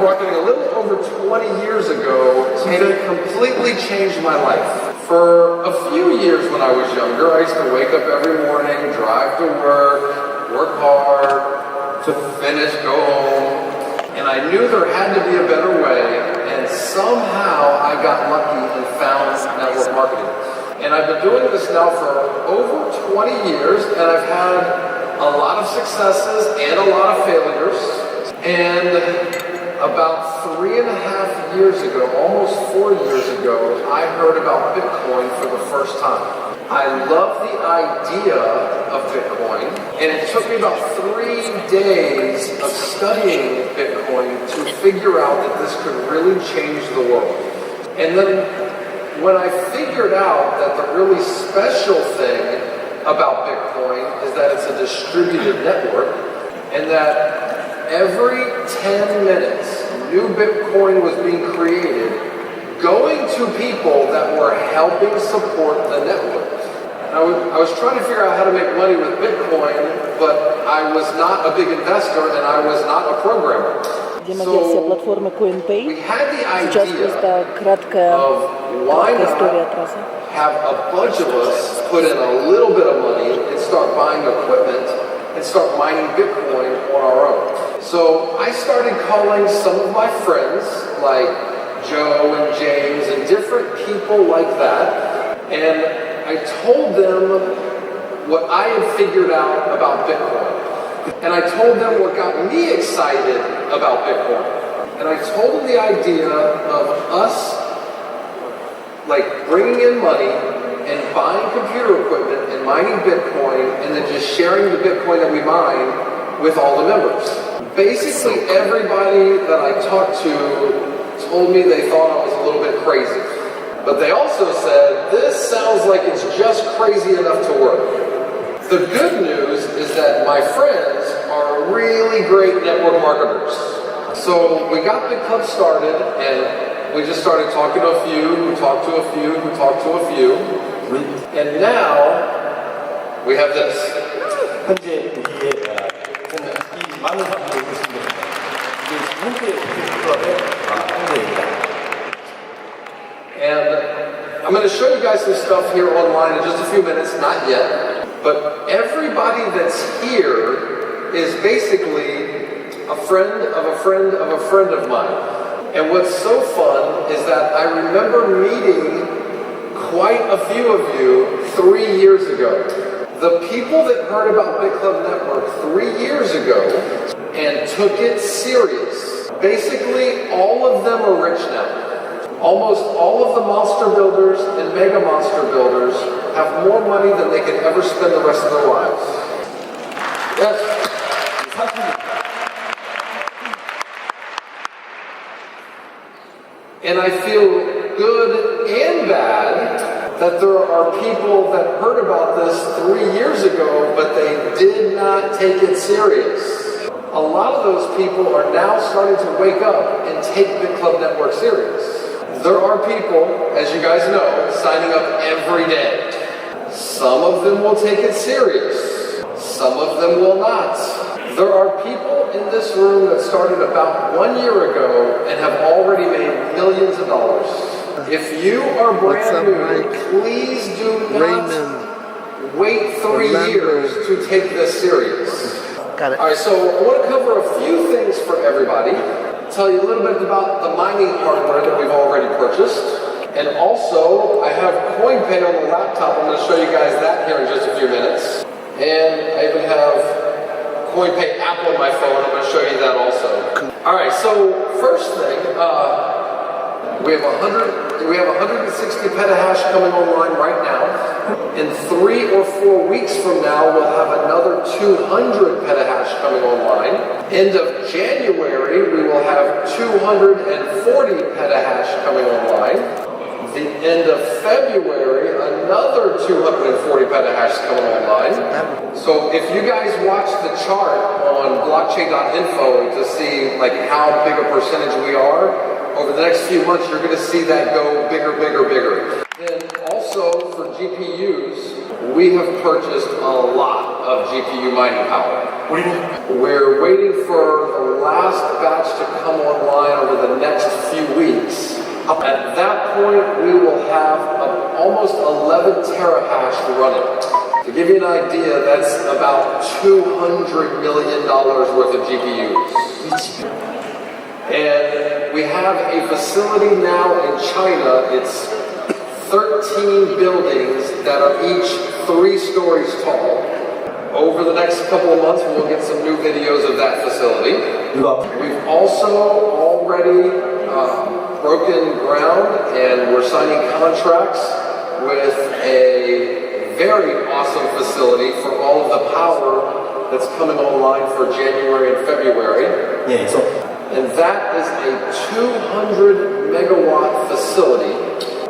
marketing a little over 20 years ago, and it completely changed my life. For a few years when I was younger, I used to wake up every morning, drive to work hard, to finish, go home, and I knew there had to be a better way, and somehow I got lucky and found network marketing. And I've been doing this now for over 20 years, and I've had a lot of successes and a lot of failures. And about 3.5 years ago, almost 4 years ago, I heard about Bitcoin for the first time. I love the idea of Bitcoin, and it took me about 3 days of studying Bitcoin to figure out that this could really change the world. And then when I figured out that the really special thing about Bitcoin is that it's a distributed network, and that every 10 minutes, new Bitcoin was being created, going to people that were helping support the network. I was trying to figure out how to make money with Bitcoin, but I was not a big investor and I was not a programmer. Версия платформы CoinPay. Сейчас просто краткая история от Russ'a. Have a bunch of us put in a little bit of money and start buying equipment and start mining Bitcoin on our own. So I started calling some of my friends, like Joe and James and different people like that, and I told them what I had figured out about Bitcoin. And I told them what got me excited about Bitcoin. And I told them the idea of us like bringing in money and buying computer equipment and mining Bitcoin and then just sharing the Bitcoin that we mine with all the members. Basically, everybody that I talked to told me they thought I was a little bit crazy. But they also said, this sounds like it's just crazy enough to work. The good news is that my friends are really great network marketers. So we got BitClub started, and we just started talking to a few, who talked to a few, who talked to a few. And now, we have this. And I'm going to show you guys some stuff here online in just a few minutes, not yet. But everybody that's here is basically a friend of a friend of a friend of mine. And what's so fun is that I remember meeting quite a few of you 3 years ago. The people that heard about BitClub Network 3 years ago and took it serious, basically all of them are rich now. Almost all of the monster builders and mega monster builders have more money than they can ever spend the rest of their lives. Yes. And I feel good and bad that there are people that heard about this 3 years ago, but they did not take it serious. A lot of those people are now starting to wake up and take BitClub Network serious. There are people, as you guys know, signing up every day. Some of them will take it serious. Some of them will not. There are people in this room that started about 1 year ago and have already made millions of dollars. If you are brand new, please do not wait 3 years to take this serious. Got it. All right, so I want to cover a few things for everybody. Tell you a little bit about the mining hardware that we've already purchased. And also, I have CoinPay on the laptop. I'm going to show you guys that here in just a few minutes. And I even have CoinPay app on my phone. I'm going to show you that also. All right, so first thing, we have 160 petahash coming online right now. In 3 or 4 weeks from now, we'll have another 200 petahash coming online. End of January, we will have 240 petahash coming online. The end of February, another 240 petahash coming online. So if you guys watch the chart on blockchain.info to see like how big a percentage we are, over the next few months, you're going to see that go bigger, bigger, bigger. And also for GPUs, we have purchased a lot of GPU mining power. We're waiting for the last batch to come online over the next few weeks. At that point, we will have almost 11 terahash running. To give you an idea, that's about $200 million worth of GPUs. And we have a facility now in China. It's 13 buildings that are each 3 stories tall. Over the next couple of months, we'll get some new videos of that facility. We've also already broken ground and we're signing contracts with a very awesome facility for all of the power that's coming online for January and February. And that is a 200 megawatt facility.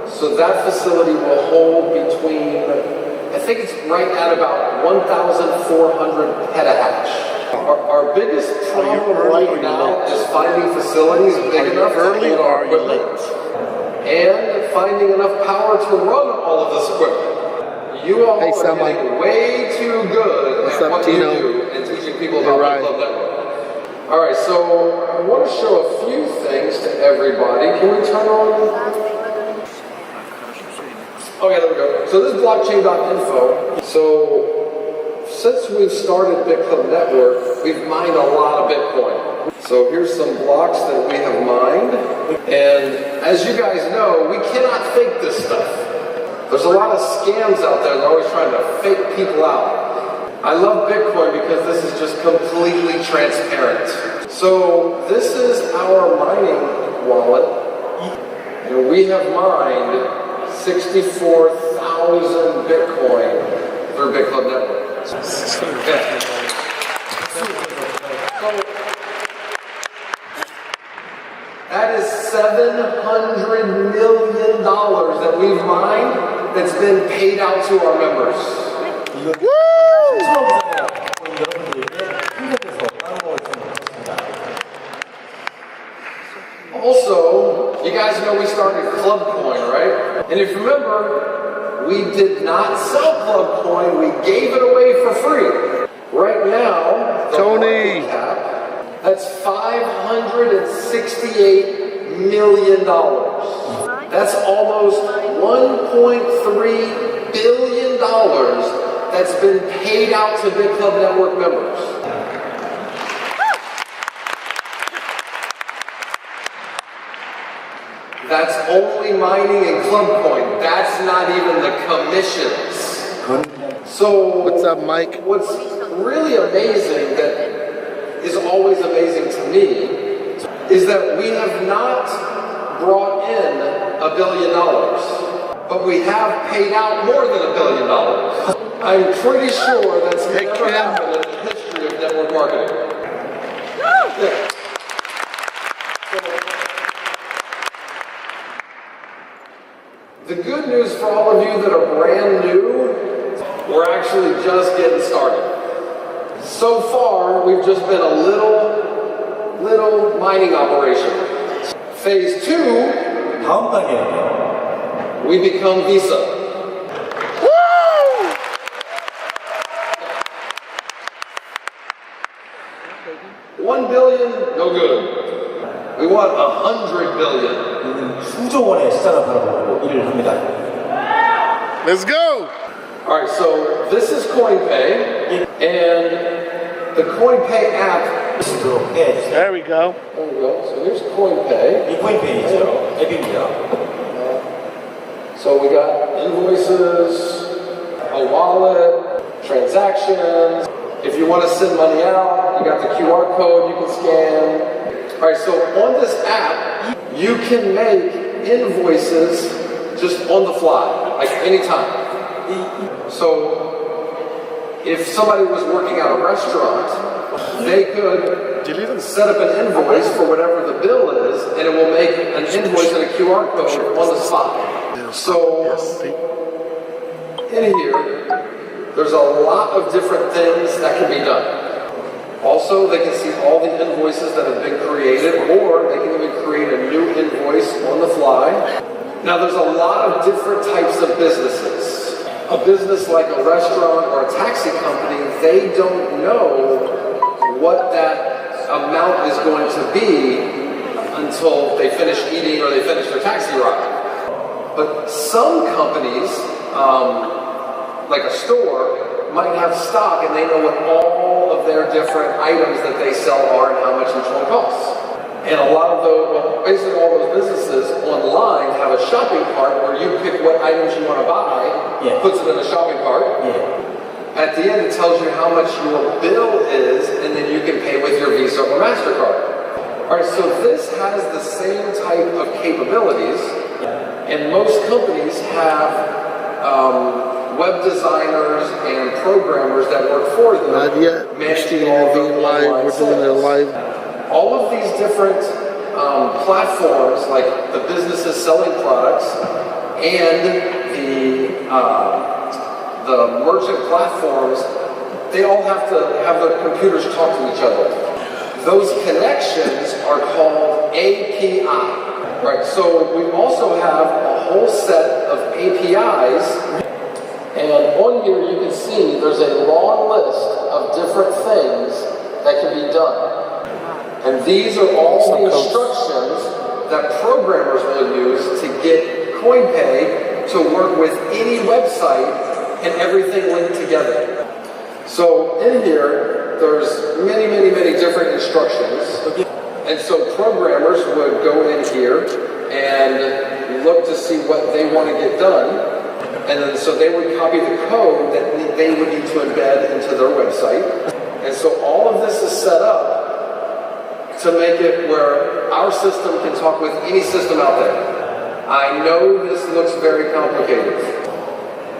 So that facility will hold between, I think it's right at about 1,400 petahash. Our biggest problem right now is finding facilities big enough to hold our equipment and finding enough power to run all of this equipment. You all are getting way too good at what you do and teaching people about BitClub Network. All right, so I want to show a few things to everybody. Can we turn on? Oh yeah, there we go. So this is blockchain.info. So since we've started BitClub Network, we've mined a lot of Bitcoin. So here's some blocks that we have mined. And as you guys know, we cannot fake this stuff. There's a lot of scams out there. They're always trying to fake people out. I love Bitcoin because this is just completely transparent. So this is our mining wallet. And we have mined 64,000 Bitcoin through BitClub Network. So that is $700 million that we've mined that's been paid out to our members. Also, you guys know we started Club Coin, right? And if you remember, we did not sell Club Coin, we gave it away for free. Right now, the market cap, that's $568 million. That's almost $1.3 billion that's been paid out to BitClub Network members. That's only mining and Club Coin. That's not even the commissions. So what's up, Mike? What's really amazing, that is always amazing to me, is that we have not brought in $1 billion, but we have paid out more than $1 billion. I'm pretty sure that's never happened in the history of network marketing. Yeah. The good news for all of you that are brand new, we're actually just getting started. So far, we've just been a little mining operation. Phase 2, we become Visa. Woo! $1 billion, no good. We want 100 billion. Let's go! Alright, so this is CoinPay, and the CoinPay app. There we go. There we go. So here's CoinPay. So we got invoices, a wallet, transactions. If you want to send money out, you got the QR code you can scan. Alright, so on this app, you can make invoices just on the fly, like anytime. So if somebody was working at a restaurant, they could set up an invoice for whatever the bill is, and it will make an invoice and a QR code on the spot. So in here, there's a lot of different things that can be done. Also, they can see all the invoices that have been created, or they can even create a new invoice on the fly. Now, there's a lot of different types of businesses. A business like a restaurant or a taxi company, they don't know what that amount is going to be until they finish eating or they finish their taxi ride. But some companies, like a store, might have stock and they know what all of their different items that they sell are and how much each one costs. And a lot of basically all those businesses online have a shopping cart where you pick what items you want to buy, puts it in a shopping cart. At the end, it tells you how much your bill is, and then you can pay with your Visa or MasterCard. All right, so this has the same type of capabilities, and most companies have web designers and programmers that work for them. Not yet. We're still doing live. We're doing it live. All of these different platforms, like the businesses selling products and the merchant platforms, they all have to have their computers talk to each other. Those connections are called API. Right, so we also have a whole set of APIs, and on here you can see there's a long list of different things that can be done. And these are all the instructions that programmers will use to get CoinPay to work with any website and everything linked together. So in here, there's many, many, many different instructions. And so programmers would go in here and look to see what they want to get done. And then so they would copy the code that they would need to embed into their website. And so all of this is set up to make it where our system can talk with any system out there. I know this looks very complicated.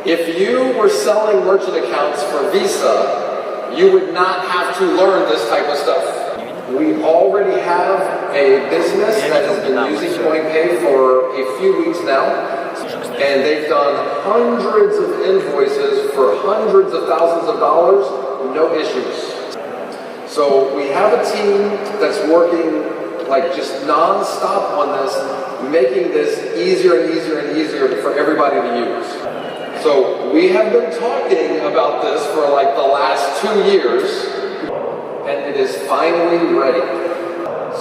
If you were selling merchant accounts for Visa, you would not have to learn this type of stuff. We already have a business that has been using CoinPay for a few weeks now, and they've done hundreds of invoices for hundreds of thousands of dollars, no issues. So we have a team that's working like just non-stop on this, making this easier and easier and easier for everybody to use. So we have been talking about this for like the last 2 years, and it is finally ready.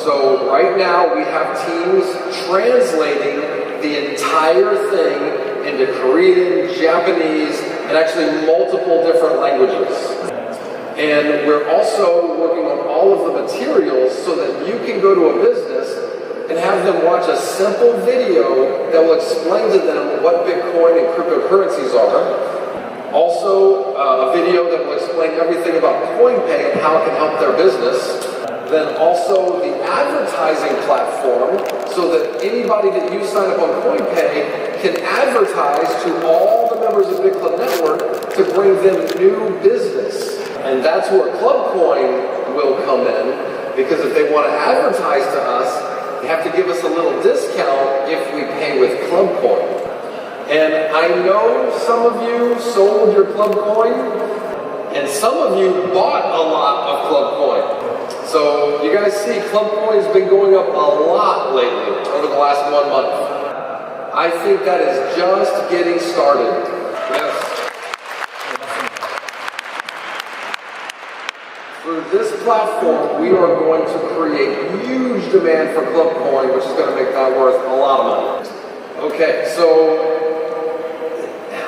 So right now we have teams translating the entire thing into Korean, Japanese, and actually multiple different languages. And we're also working on all of the materials so that you can go to a business and have them watch a simple video that will explain to them what Bitcoin and cryptocurrencies are. Also, a video that will explain everything about CoinPay and how it can help their business. Then also the advertising platform so that anybody that you sign up on CoinPay can advertise to all the members of BitClub Network to bring them new business. And that's where ClubCoin will come in, because if they want to advertise to us, they have to give us a little discount if we pay with ClubCoin. And I know some of you sold your ClubCoin, and some of you bought a lot of ClubCoin. So you guys see ClubCoin's been going up a lot lately, over the last 1 month. I think that is just getting started. Yes. Through this platform, we are going to create huge demand for ClubCoin, which is going to make that worth a lot of money. Okay, so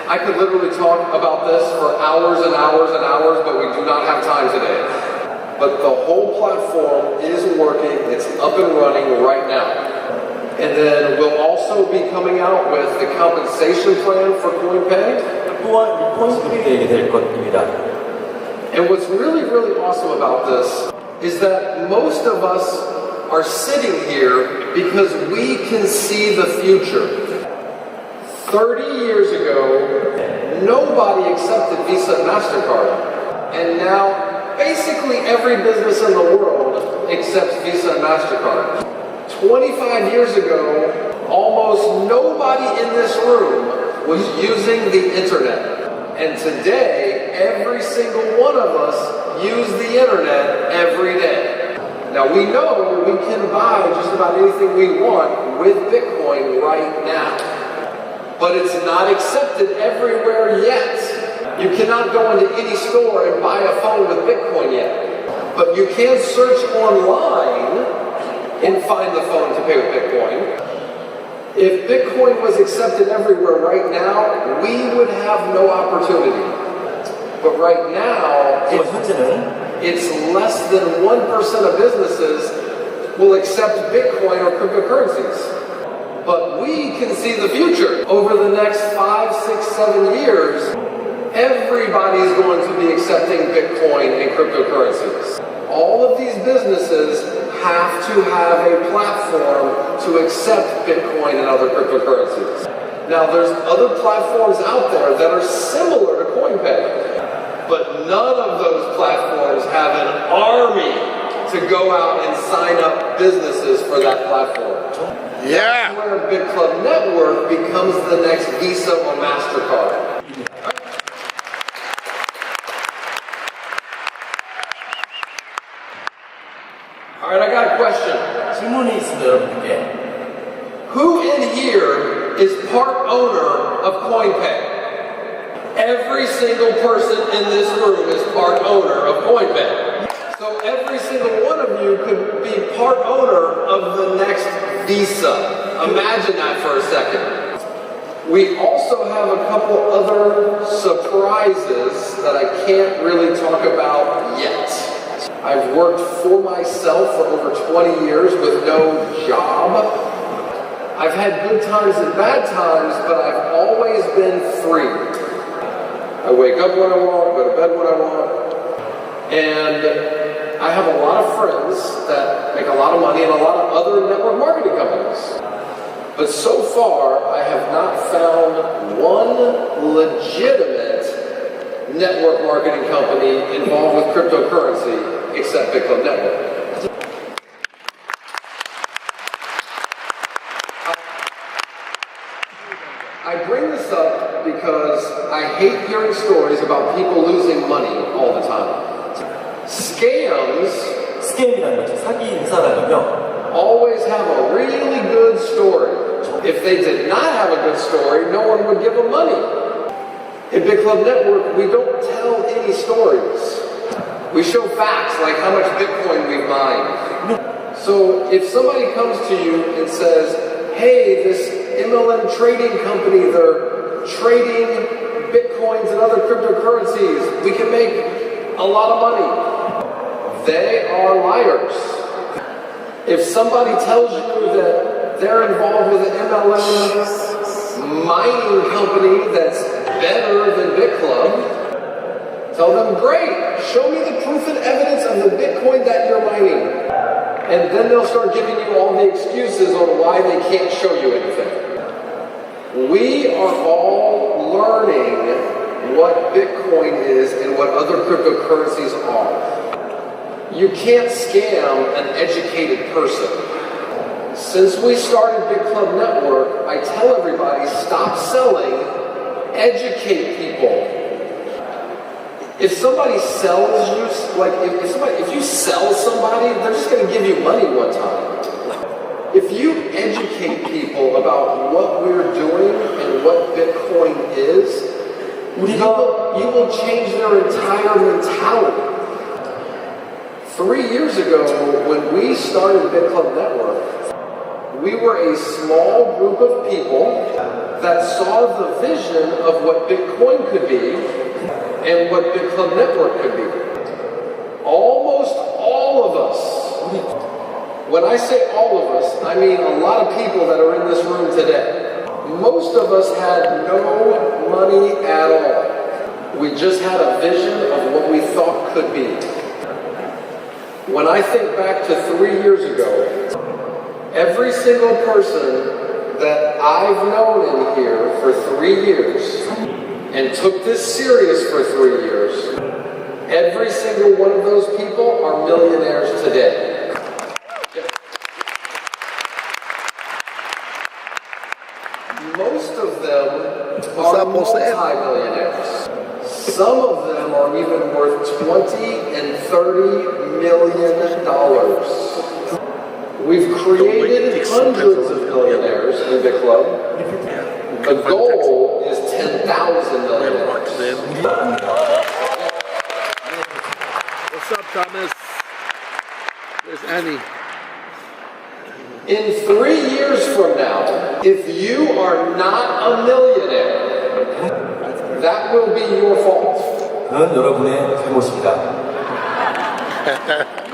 I could literally talk about this for hours and hours and hours, but we do not have time today. But the whole platform is working, it's up and running right now. And then we'll also be coming out with the compensation plan for CoinPay. And what's really, really awesome about this is that most of us are sitting here because we can see the future. 30 years ago, nobody accepted Visa and MasterCard. And now, basically every business in the world accepts Visa and MasterCard. 25 years ago, almost nobody in this room was using the internet. And today, every single one of us use the internet every day. Now we know we can buy just about anything we want with Bitcoin right now. But it's not accepted everywhere yet. You cannot go into any store and buy a phone with Bitcoin yet. But you can search online and find the phone to pay with Bitcoin. If Bitcoin was accepted everywhere right now, we would have no opportunity. But right now, it's less than 1% of businesses will accept Bitcoin or cryptocurrencies. But we can see the future. Over the next 5, 6, 7 years, everybody's going to be accepting Bitcoin and cryptocurrencies. All of these businesses have to have a platform to accept Bitcoin and other cryptocurrencies. Now, there's other platforms out there that are similar to CoinPay, but none of those platforms have an army to go out and sign up businesses for that platform. Yeah. That's where BitClub Network becomes the next Visa or MasterCard. All right, I got a question. 질문이 있습니다, 여러분께. Who in here is part owner of CoinPay? Every single person in this room is part owner of CoinPay. So every single one of you could be part owner of the next Visa. Imagine that for a second. We also have a couple other surprises that I can't really talk about yet. I've worked for myself for over 20 years with no job. I've had good times and bad times, but I've always been free. I wake up when I want, go to bed when I want, and I have a lot of friends that make a lot of money and a lot of other network marketing companies. But so far, I have not found one legitimate network marketing company involved with cryptocurrency except BitClub Network. I bring this up because I hate hearing stories about people losing money all the time. Scams 스캠이라는 거죠. 사기 행사라면요. always have a really good story. If they did not have a good story, no one would give them money. In BitClub Network, we don't tell any stories. We show facts like how much Bitcoin we've mined. So if somebody comes to you and says, hey, this MLM trading company, they're trading Bitcoins and other cryptocurrencies, we can make a lot of money. They are liars. If somebody tells you that they're involved with an MLM mining company that's better than BitClub, tell them, great, show me the proof and evidence of the Bitcoin that you're mining. And then they'll start giving you all the excuses on why they can't show you anything. We are all learning what Bitcoin is and what other cryptocurrencies are. You can't scam an educated person. Since we started BitClub Network, I tell everybody, stop selling, educate people. If somebody sells you, like if you sell somebody, they're just going to give you money one time. If you educate people about what we're doing and what Bitcoin is, you will change their entire mentality. 3 years ago, when we started BitClub Network, we were a small group of people that saw the vision of what Bitcoin could be and what BitClub Network could be. Almost all of us, when I say all of us, I mean a lot of people that are in this room today. Most of us had no money at all. We just had a vision of what we thought could be. When I think back to 3 years ago, every single person that I've known in here for 3 years and took this serious for 3 years, every single one of those people are millionaires today. Most of them are multi-millionaires. Some of them are even worth $20 and $30 million. We've created hundreds of millionaires in BitClub. The goal is 10,000 millionaires. What's up, Thomas? Annie. In 3 years from now, if you are not a millionaire, that will be your fault. 그건 여러분의 잘못입니다.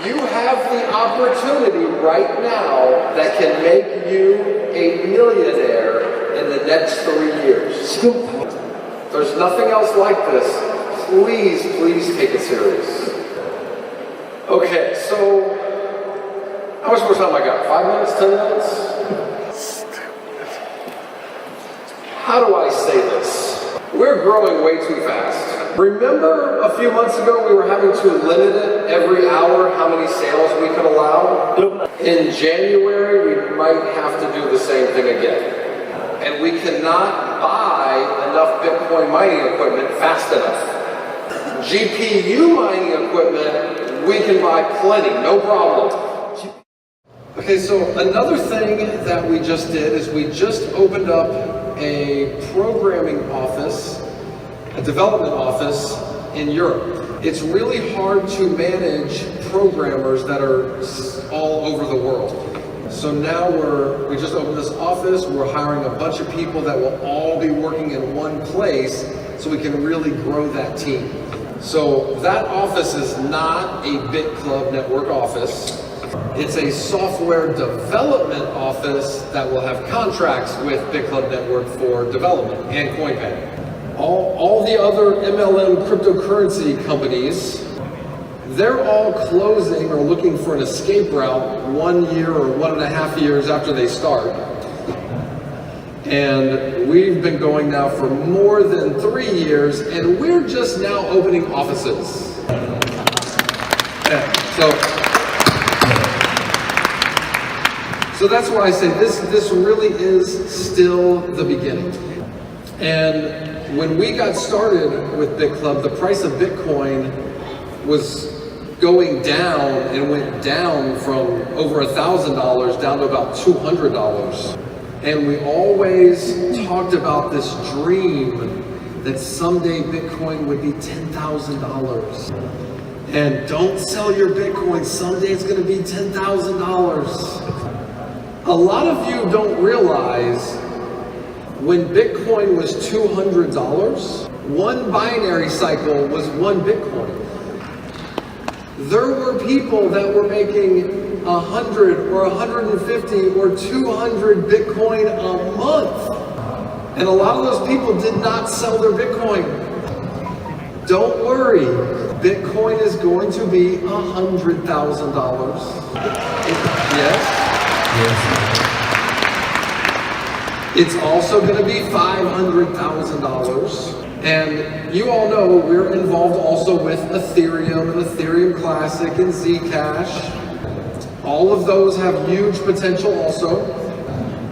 You have the opportunity right now that can make you a millionaire in the next 3 years. There's nothing else like this. Please, please take it serious. Okay, so how much more time I got? 5 minutes, 10 minutes? How do I say this? We're growing way too fast. Remember a few months ago we were having to limit it every hour how many sales we could allow? In January we might have to do the same thing again. And we cannot buy enough Bitcoin mining equipment fast enough. GPU mining equipment, we can buy plenty, no problem. Okay, so another thing that we just did is we just opened up a programming office, a development office in Europe. It's really hard to manage programmers that are all over the world. So now we just opened this office, we're hiring a bunch of people that will all be working in one place so we can really grow that team. So that office is not a BitClub network office. It's a software development office that will have contracts with BitClub Network for development and CoinPay. All the other MLM cryptocurrency companies, they're all closing or looking for an escape route 1 year or 1.5 years after they start. And we've been going now for more than 3 years, and we're just now opening offices. So that's why I say this really is still the beginning. And when we got started with BitClub, the price of Bitcoin was going down and went down from over $1,000 down to about $200. And we always talked about this dream that someday Bitcoin would be $10,000. And don't sell your Bitcoin, someday it's gonna be $10,000. A lot of you don't realize when Bitcoin was $200, one binary cycle was 1 Bitcoin. There were people that were making 100 or 150 or 200 Bitcoin a month. And a lot of those people did not sell their Bitcoin. Don't worry, Bitcoin is going to be $100,000. Yes? Yes. It's also going to be $500,000. And you all know we're involved also with Ethereum and Ethereum Classic and Zcash. All of those have huge potential also.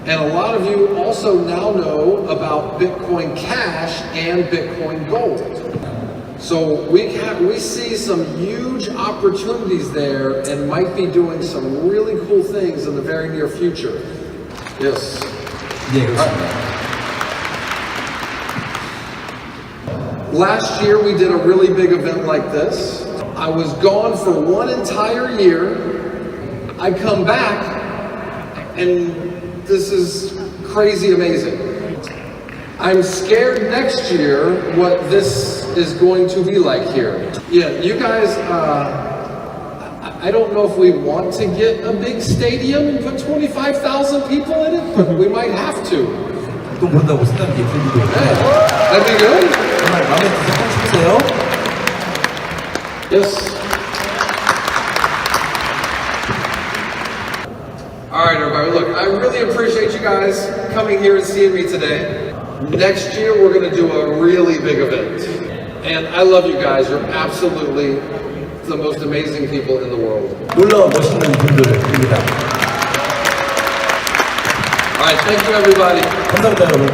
And a lot of you also now know about Bitcoin Cash and Bitcoin Gold. So we see some huge opportunities there and might be doing some really cool things in the very near future. Yes. 네, 그렇습니다. Last year we did a really big event like this. I was gone for 1 entire year. I come back and this is crazy amazing. I'm scared next year what this is going to be like here. Yeah, you guys, I don't know if we want to get a big stadium and put 25,000 people in it, but we might have to. 돈 번다고 생각이 들기도 해요. That'd be good. 정말 마음에 드세요? Yes. All right, everybody. Look, I really appreciate you guys coming here and seeing me today. Next year, we're going to do a really big event. And I love you guys. You're absolutely the most amazing people in the world. 놀라운 멋있는 분들입니다. All right, thank you, everybody. 감사합니다, 여러분.